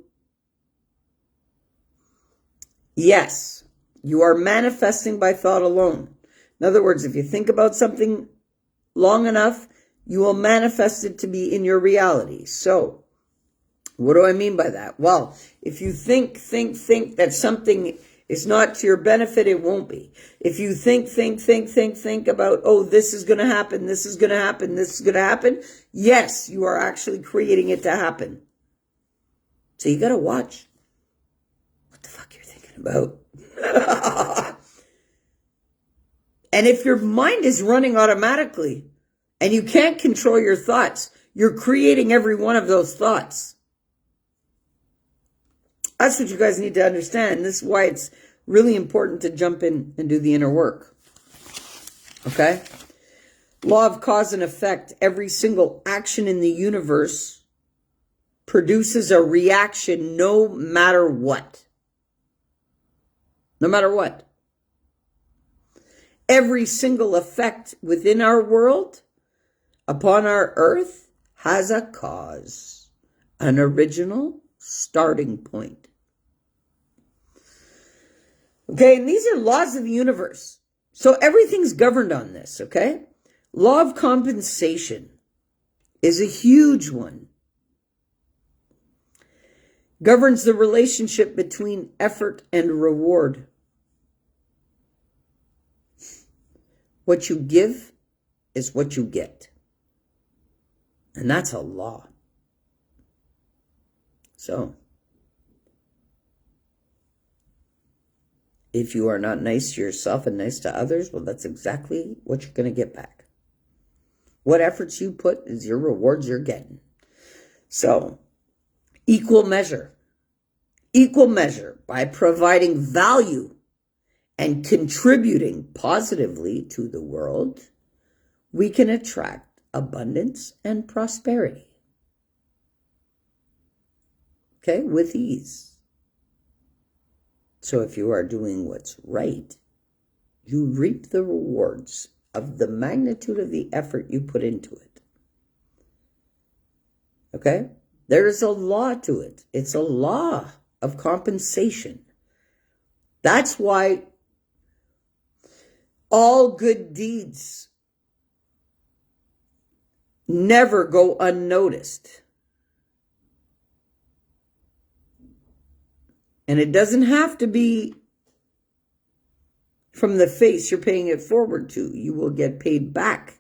yes, you are manifesting by thought alone. In other words, if you think about something long enough, you will manifest it to be in your reality. So, what do I mean by that? Well, if you think that something is not to your benefit, it won't be. If you think about, oh, this is going to happen, this is going to happen, this is going to happen, yes, you are actually creating it to happen. So you got to watch what the fuck you're thinking about. And if your mind is running automatically and you can't control your thoughts, you're creating every one of those thoughts. That's what you guys need to understand. This is why it's really important to jump in and do the inner work. Okay? Law of cause and effect. Every single action in the universe produces a reaction no matter what. No matter what. Every single effect within our world, upon our earth, has a cause. An original starting point. Okay, and these are laws of the universe. So everything's governed on this, okay? Law of compensation is a huge one. Governs the relationship between effort and reward. What you give is what you get. And that's a law. So, if you are not nice to yourself and nice to others, well, that's exactly what you're going to get back. What efforts you put is your rewards you're getting. So, equal measure. Equal measure by providing value and contributing positively to the world, we can attract abundance and prosperity. Okay, with ease. So if you are doing what's right, you reap the rewards of the magnitude of the effort you put into it. Okay? There is a law to it. It's a law of compensation. That's why all good deeds never go unnoticed. And it doesn't have to be from the face you're paying it forward to. You will get paid back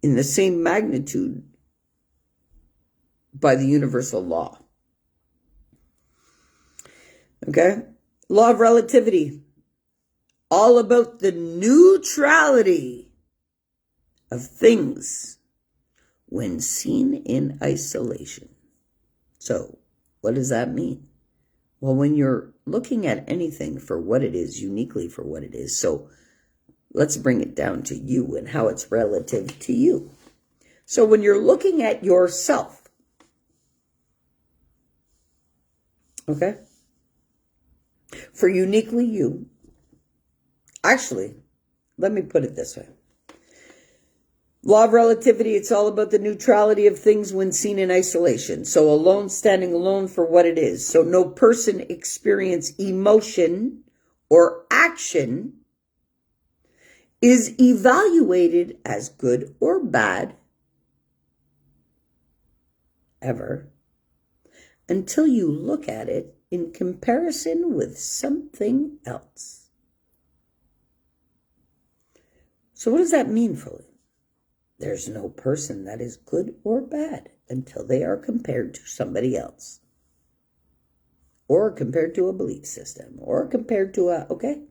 in the same magnitude by the universal law. Okay? Law of relativity. All about the neutrality of things when seen in isolation. So, what does that mean? Well, when you're looking at anything for what it is, uniquely for what it is, so let's bring it down to you and how it's relative to you. So when you're looking at yourself, okay, for uniquely you, actually, let me put it this way. Law of relativity, it's all about the neutrality of things when seen in isolation. So alone, standing alone for what it is. So no person experience emotion or action is evaluated as good or bad ever until you look at it in comparison with something else. So what does that mean fully? There's no person that is good or bad until they are compared to somebody else. Or compared to a belief system. Or compared to okay?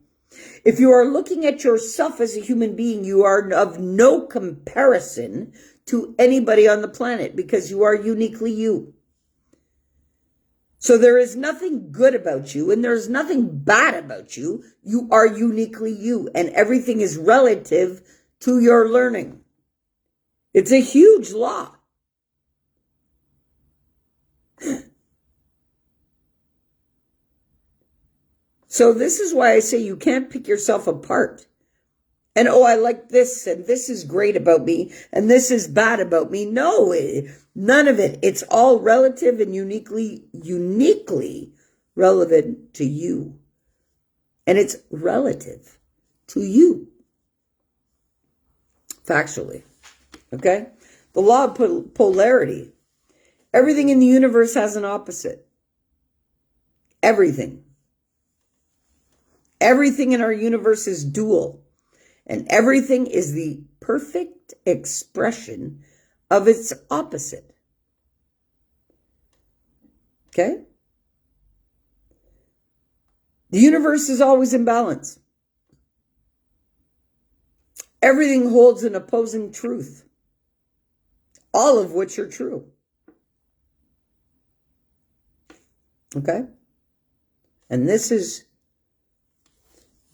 If you are looking at yourself as a human being, you are of no comparison to anybody on the planet because you are uniquely you. So there is nothing good about you and there's nothing bad about you. You are uniquely you, and everything is relative to your learning. It's a huge law. So this is why I say you can't pick yourself apart. And, oh, I like this, and this is great about me, and this is bad about me. No, none of it. It's all relative and uniquely relevant to you. And it's relative to you. Factually. Okay? The law of polarity. Everything in the universe has an opposite. Everything. Everything in our universe is dual. And everything is the perfect expression of its opposite. Okay? The universe is always in balance. Everything holds an opposing truth, all of which are true. Okay? And this is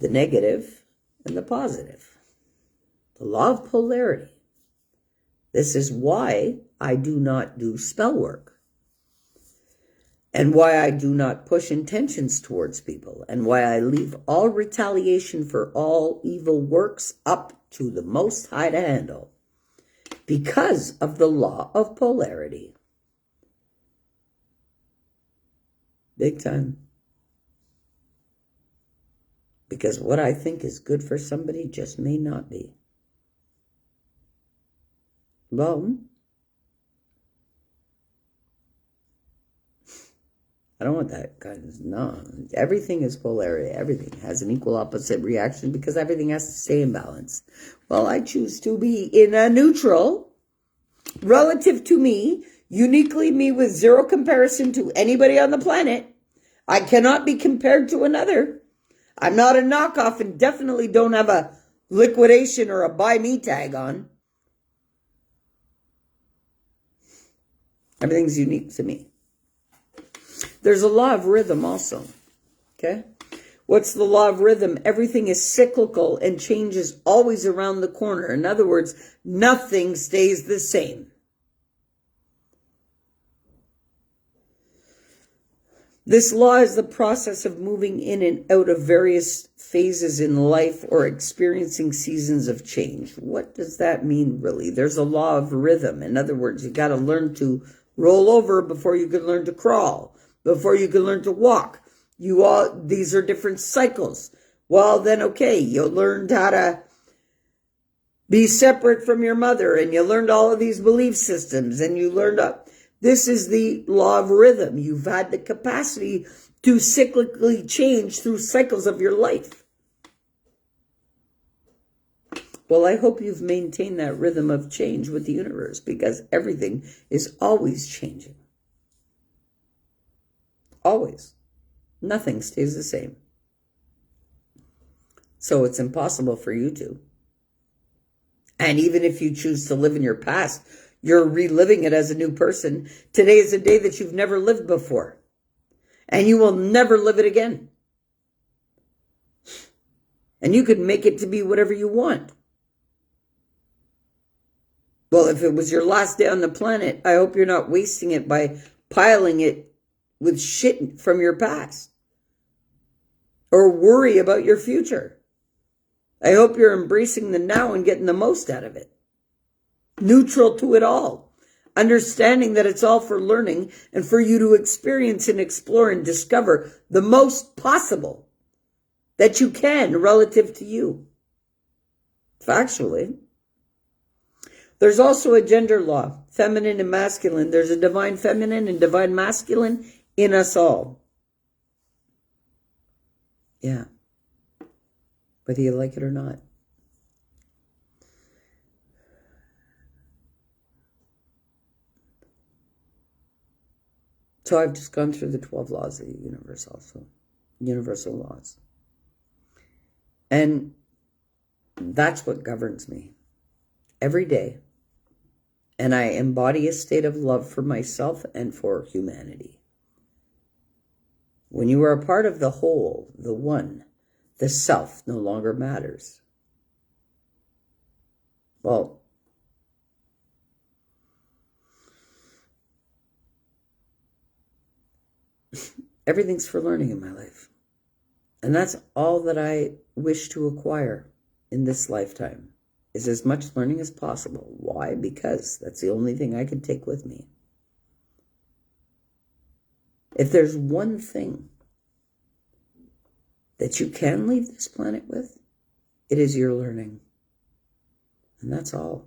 the negative and the positive. The law of polarity. This is why I do not do spell work. And why I do not push intentions towards people. And why I leave all retaliation for all evil works up to the Most High to handle. Because of the law of polarity. Big time. Because what I think is good for somebody just may not be. Well, I don't want that kind of, no. Everything is polarity. Everything has an equal opposite reaction because everything has to stay in balance. Well, I choose to be in a neutral, relative to me, uniquely me with zero comparison to anybody on the planet. I cannot be compared to another. I'm not a knockoff and definitely don't have a liquidation or a buy me tag on. Everything's unique to me. There's a law of rhythm also. Okay? What's the law of rhythm? Everything is cyclical and changes always around the corner. In other words, nothing stays the same. This law is the process of moving in and out of various phases in life or experiencing seasons of change. What does that mean, really? There's a law of rhythm. In other words, you got to learn to roll over before you can learn to crawl, before you can learn to walk. These are different cycles. Well, then, okay, you learned how to be separate from your mother, and you learned all of these belief systems, and you learned this is the law of rhythm. You've had the capacity to cyclically change through cycles of your life. Well, I hope you've maintained that rhythm of change with the universe because everything is always changing. Always. Nothing stays the same. So it's impossible for you to. And even if you choose to live in your past, you're reliving it as a new person. Today is a day that you've never lived before. And you will never live it again. And you can make it to be whatever you want. Well, if it was your last day on the planet, I hope you're not wasting it by piling it with shit from your past. Or worry about your future. I hope you're embracing the now and getting the most out of it. Neutral to it all. Understanding that it's all for learning and for you to experience and explore and discover the most possible that you can relative to you. Factually. There's also a gender law, feminine and masculine. There's a divine feminine and divine masculine in us all. Yeah. Whether you like it or not. So I've just gone through the 12 laws of the universe also. Universal laws. And that's what governs me. Every day. And I embody a state of love for myself and for humanity. When you are a part of the whole, the one, the self no longer matters. Well, everything's for learning in my life. And that's all that I wish to acquire in this lifetime, is as much learning as possible. Why? Because that's the only thing I can take with me. If there's one thing that you can leave this planet with, it is your learning. And that's all.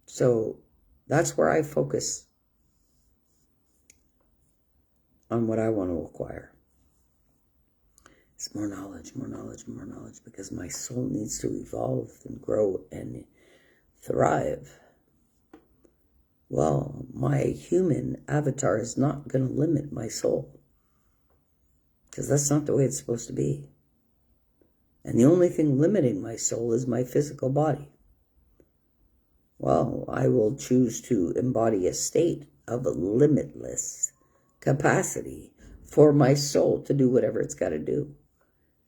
So that's where I focus on what I want to acquire. It's more knowledge, more knowledge, more knowledge, because my soul needs to evolve and grow and thrive. Well, my human avatar is not going to limit my soul, because that's not the way it's supposed to be. And the only thing limiting my soul is my physical body. Well, I will choose to embody a state of a limitless capacity for my soul to do whatever it's got to do.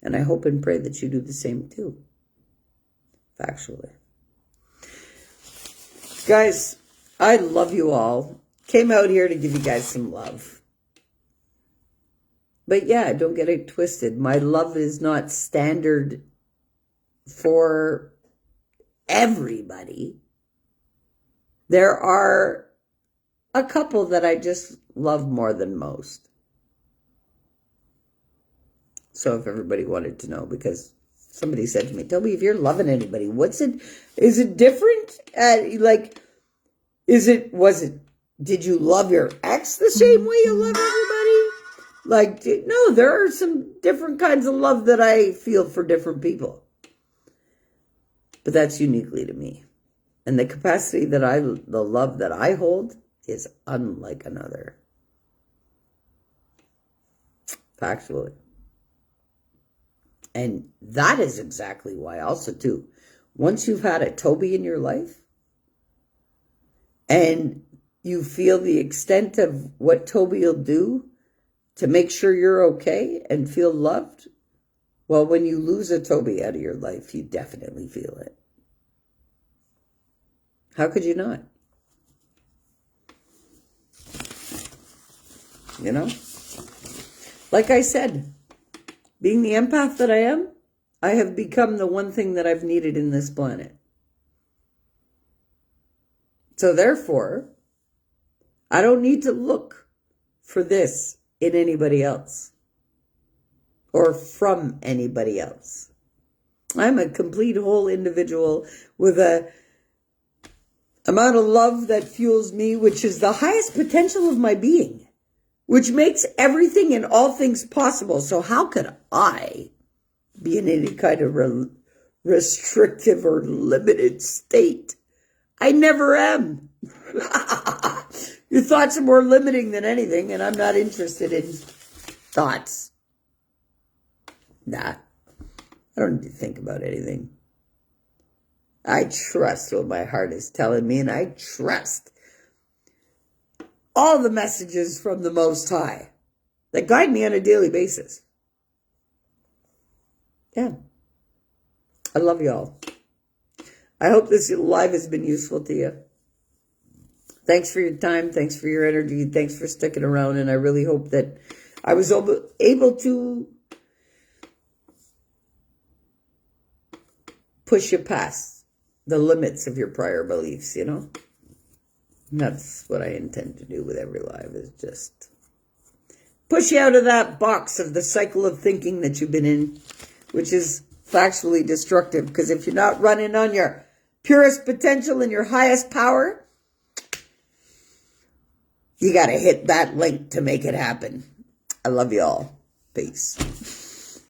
And I hope and pray that you do the same too. Factually. Guys, I love you all. Came out here to give you guys some love. But yeah, don't get it twisted. My love is not standard for everybody. There are a couple that I just love more than most. So if everybody wanted to know, because somebody said to me, Tobi, if you're loving anybody, is it different? Did you love your ex the same way you love everybody? No, there are some different kinds of love that I feel for different people. But that's uniquely to me. And the capacity the love that I hold is unlike another. Factually. And that is exactly why also too, once you've had a Tobi in your life and you feel the extent of what Tobi will do to make sure you're okay and feel loved, well, when you lose a Tobi out of your life, you definitely feel it. How could you not? You know? Like I said, being the empath that I am, I have become the one thing that I've needed in this planet. So therefore, I don't need to look for this in anybody else or from anybody else. I'm a complete whole individual with a amount of love that fuels me, which is the highest potential of my being, which makes everything and all things possible. So how could I be in any kind of restrictive or limited state? I never am. Your thoughts are more limiting than anything, and I'm not interested in thoughts. Nah, I don't need to think about anything. I trust what my heart is telling me, and I trust all the messages from the Most High that guide me on a daily basis. Yeah. I love y'all. I hope this live has been useful to you. Thanks for your time. Thanks for your energy. Thanks for sticking around. And I really hope that I was able to push you past the limits of your prior beliefs, you know? And that's what I intend to do with every live, is just push you out of that box of the cycle of thinking that you've been in, which is factually destructive. Because if you're not running on your purest potential and your highest power, you got to hit that link to make it happen. I love you all. Peace.